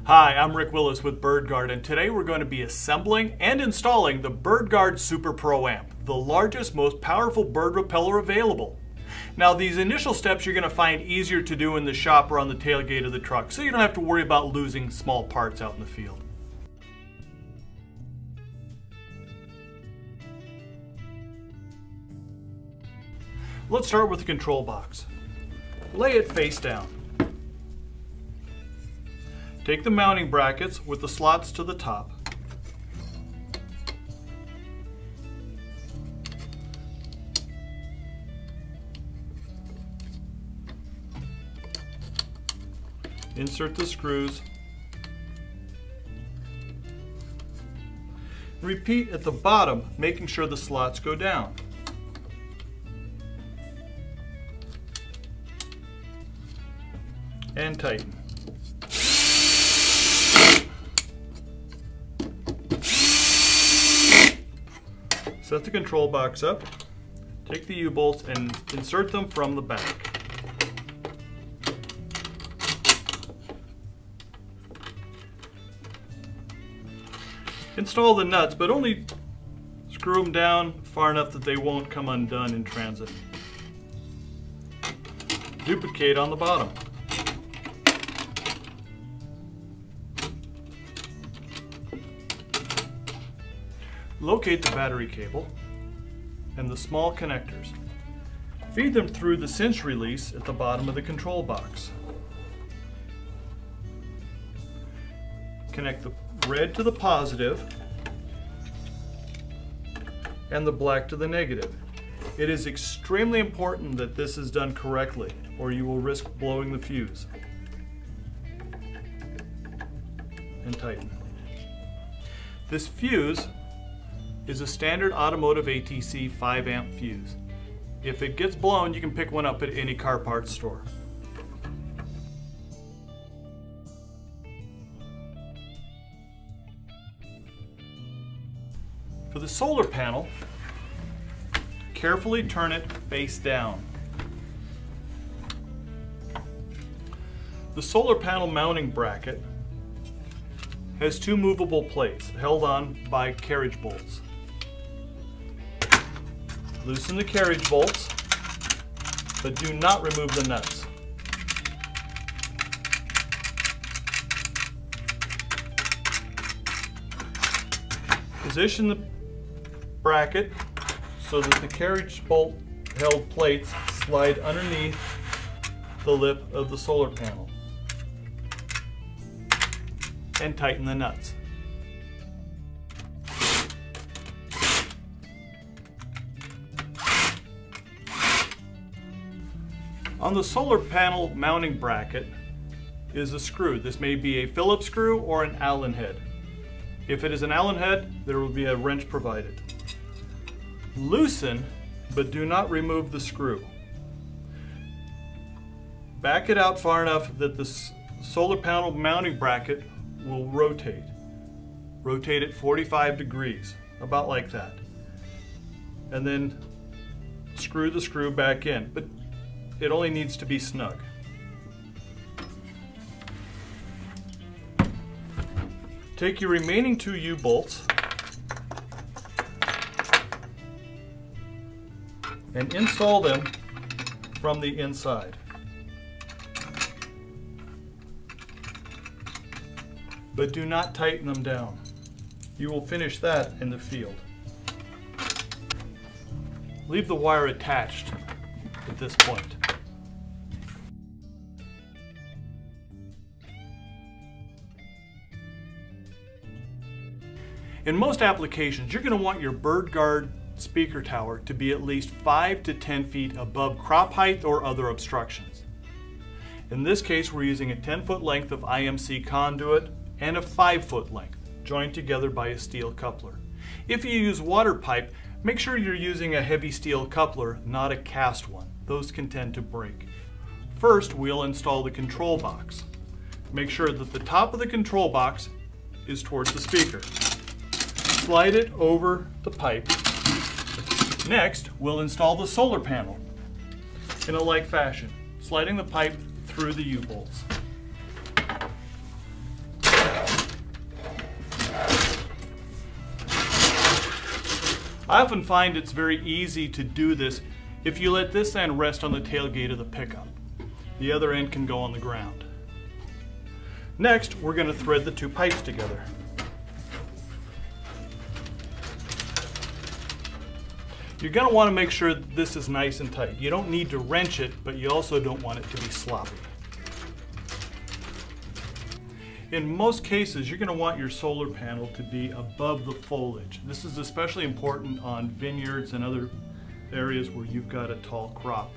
Hi, I'm Rick Willis with Gard, and today we're going to be assembling and installing the Gard Super Pro Amp, the largest, most powerful bird repeller available. Now, these initial steps you're going to find easier to do in the shop or on the tailgate of the truck, so you don't have to worry about losing small parts out in the field. Let's start with the control box. Lay it face down. Take the mounting brackets with the slots to the top. Insert the screws. Repeat at the bottom, making sure the slots go down. And tighten. Set the control box up, take the U-bolts and insert them from the back. Install the nuts, but only screw them down far enough that they won't come undone in transit. Duplicate on the bottom. Locate the battery cable and the small connectors. Feed them through the cinch release at the bottom of the control box. Connect the red to the positive and the black to the negative. It is extremely important that this is done correctly, or you will risk blowing the fuse. And tighten. This fuse is a standard automotive ATC 5 amp fuse. If it gets blown, you can pick one up at any car parts store. For the solar panel, carefully turn it face down. The solar panel mounting bracket has two movable plates held on by carriage bolts. Loosen the carriage bolts, but do not remove the nuts. Position the bracket so that the carriage bolt held plates slide underneath the lip of the solar panel. And tighten the nuts. On the solar panel mounting bracket is a screw. This may be a Phillips screw or an Allen head. If it is an Allen head, there will be a wrench provided. Loosen, but do not remove the screw. Back it out far enough that the solar panel mounting bracket will rotate. Rotate it 45 degrees, about like that. And then screw the screw back in, but it only needs to be snug. Take your remaining two U-bolts and install them from the inside. But do not tighten them down. You will finish that in the field. Leave the wire attached at this point. In most applications, you're going to want your Gard speaker tower to be at least 5 to 10 feet above crop height or other obstructions. In this case, we're using a 10-foot length of IMC conduit and a 5-foot length, joined together by a steel coupler. If you use water pipe, make sure you're using a heavy steel coupler, not a cast one. Those can tend to break. First, we'll install the control box. Make sure that the top of the control box is towards the speaker. Slide it over the pipe. Next, we'll install the solar panel in a like fashion, sliding the pipe through the U-bolts. I often find it's very easy to do this if you let this end rest on the tailgate of the pickup. The other end can go on the ground. Next, we're going to thread the two pipes together. You're going to want to make sure that this is nice and tight. You don't need to wrench it, but you also don't want it to be sloppy. In most cases, you're going to want your solar panel to be above the foliage. This is especially important on vineyards and other areas where you've got a tall crop.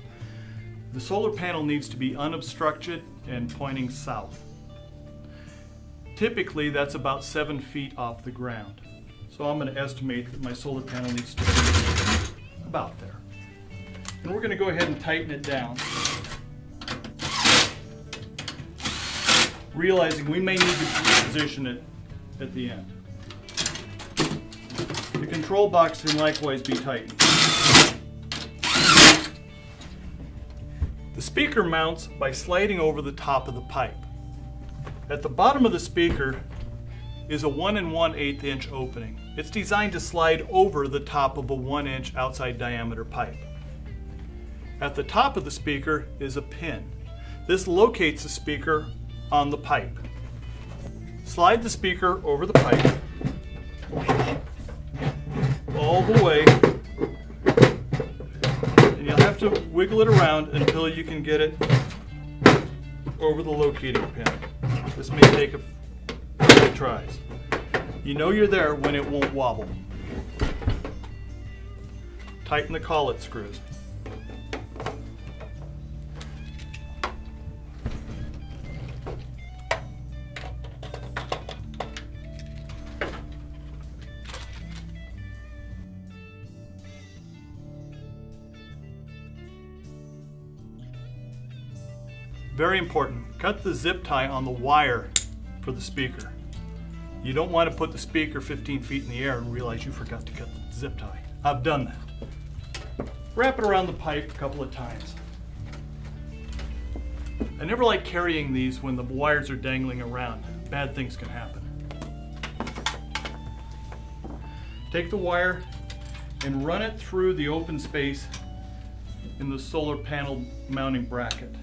The solar panel needs to be unobstructed and pointing south. Typically, that's about 7 feet off the ground. So I'm going to estimate that my solar panel needs to be about there. And we're going to go ahead and tighten it down, realizing we may need to position it at the end. The control box can likewise be tightened. The speaker mounts by sliding over the top of the pipe. At the bottom of the speaker is a 1 1/8 inch opening. It's designed to slide over the top of a 1 inch outside diameter pipe. At the top of the speaker is a pin. This locates the speaker on the pipe. Slide the speaker over the pipe all the way, and you'll have to wiggle it around until you can get it over the locating pin. This may take a few tries. You know you're there when it won't wobble. Tighten the collet screws. Very important, cut the zip tie on the wire for the speaker. You don't want to put the speaker 15 feet in the air and realize you forgot to cut the zip tie. I've done that. Wrap it around the pipe a couple of times. I never like carrying these when the wires are dangling around. Bad things can happen. Take the wire and run it through the open space in the solar panel mounting bracket.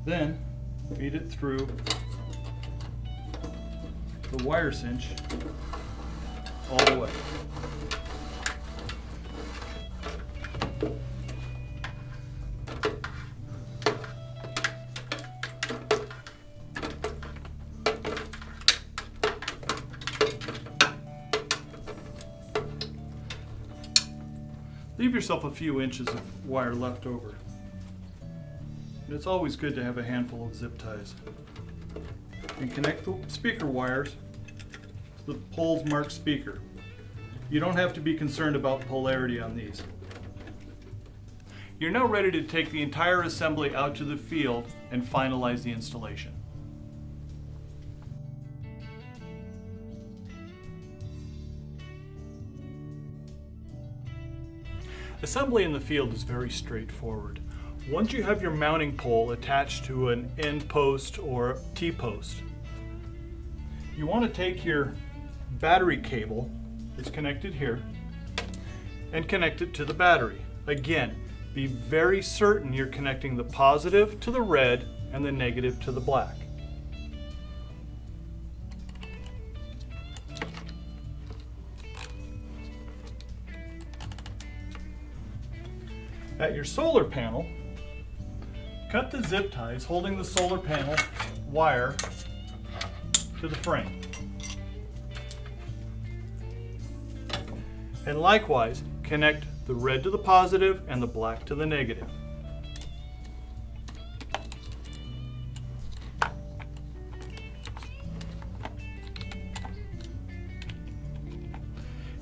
Then feed it through the wire cinch all the way. Leave yourself a few inches of wire left over. It's always good to have a handful of zip ties. And connect the speaker wires to the poles marked speaker. You don't have to be concerned about polarity on these. You're now ready to take the entire assembly out to the field and finalize the installation. Assembly in the field is very straightforward. Once you have your mounting pole attached to an end post or T-post, you want to take your battery cable that's connected here and connect it to the battery. Again, be very certain you're connecting the positive to the red and the negative to the black. At your solar panel, cut the zip ties holding the solar panel wire to the frame. And likewise, connect the red to the positive and the black to the negative.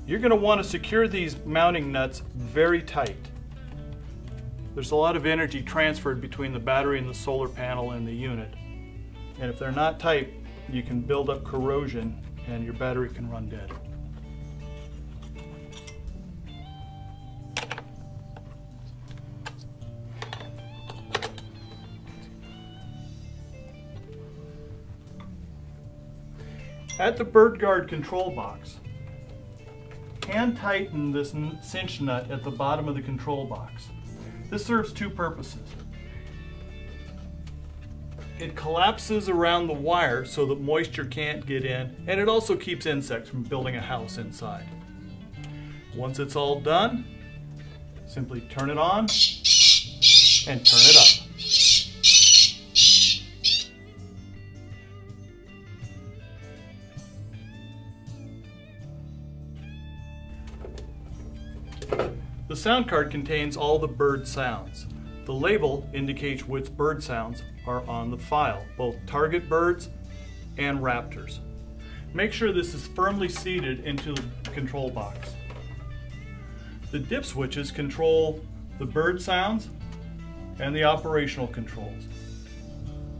You're going to want to secure these mounting nuts very tight. There's a lot of energy transferred between the battery and the solar panel and the unit. And if they're not tight, you can build up corrosion and your battery can run dead. At the bird guard control box, hand tighten this cinch nut at the bottom of the control box. This serves two purposes. It collapses around the wire so that moisture can't get in, and it also keeps insects from building a house inside. Once it's all done, simply turn it on and turn it up. The sound card contains all the bird sounds. The label indicates which bird sounds are on the file, both target birds and raptors. Make sure this is firmly seated into the control box. The dip switches control the bird sounds and the operational controls.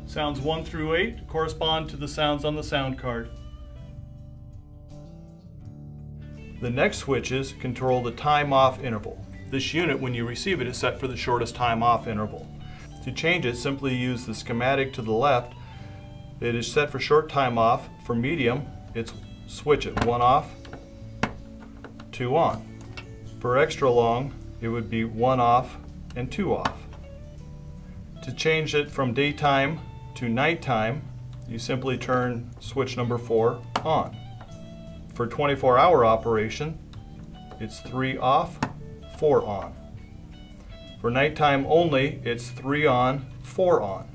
Sounds 1 through 8 correspond to the sounds on the sound card. The next switches control the time off interval. This unit, when you receive it, is set for the shortest time off interval. To change it, simply use the schematic to the left. It is set for short time off. For medium, it's switch it 1 off, 2 on. For extra long, it would be 1 off and 2 off. To change it from daytime to nighttime, you simply turn switch number 4 on. For 24-hour operation, it's 3 off, 4 on. For nighttime only, it's 3 on, 4 on.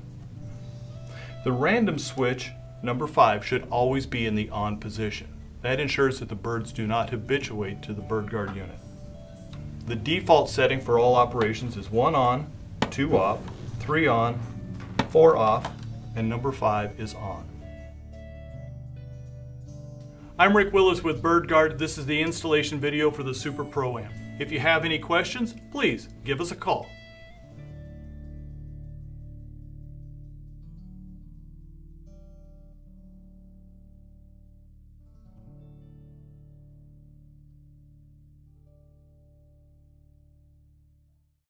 The random switch, number 5, should always be in the on position. That ensures that the birds do not habituate to the bird guard unit. The default setting for all operations is 1 on, 2 off, 3 on, 4 off, and number 5 is on. I'm Rick Willis with Bird Guard. This is the installation video for the Super Pro Amp. If you have any questions, please give us a call.